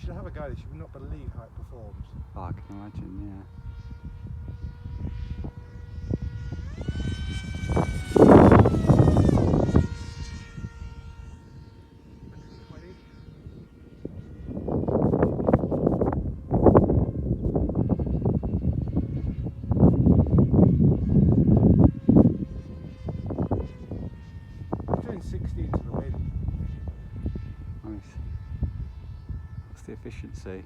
should have a go. You would not believe how it performs. Oh, I can imagine, yeah. Doing 60 into the wind. Nice. What's the efficiency?